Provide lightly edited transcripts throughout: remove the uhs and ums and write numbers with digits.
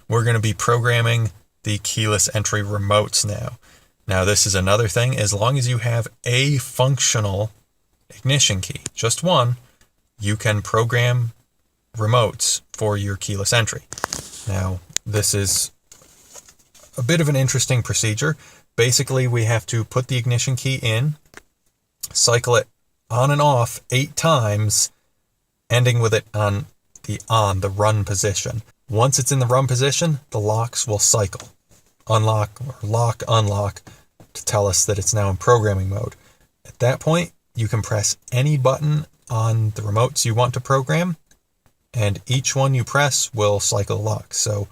We're going to be programming the keyless entry remotes now. Now this is another thing, as long as you have a functional ignition key, just one, you can program remotes for your keyless entry. Now this is a bit of an interesting procedure. Basically we have to put the ignition key in, cycle it on and off 8 times, ending with it on the run position. Once it's in the run position, the locks will cycle. Unlock or lock, unlock, to tell us that it's now in programming mode. At that point, you can press any button on the remotes you want to program, and each one you press will cycle locks. So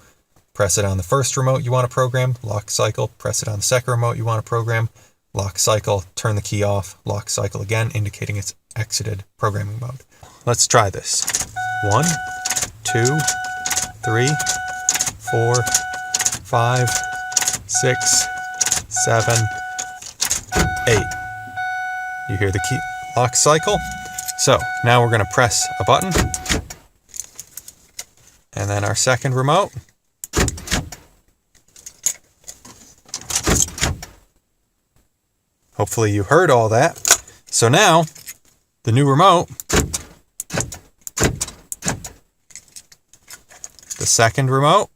press it on the first remote you want to program, lock cycle, press it on the second remote you want to program, lock cycle, turn the key off, lock cycle again, indicating it's exited programming mode. Let's try this. 1, 2, 3, 4, 5, 6, 7, 8. You hear the key lock cycle? So now we're going to press a button, and then our second remote. Hopefully you heard all that. So now the new remote, the second remote.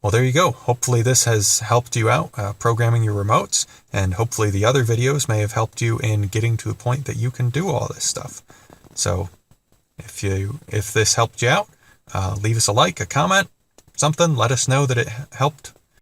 Well, there you go. Hopefully this has helped you out programming your remotes, and hopefully the other videos may have helped you in getting to the point that you can do all this stuff. So if this helped you out, leave us a like, a comment, something. Let us know that it helped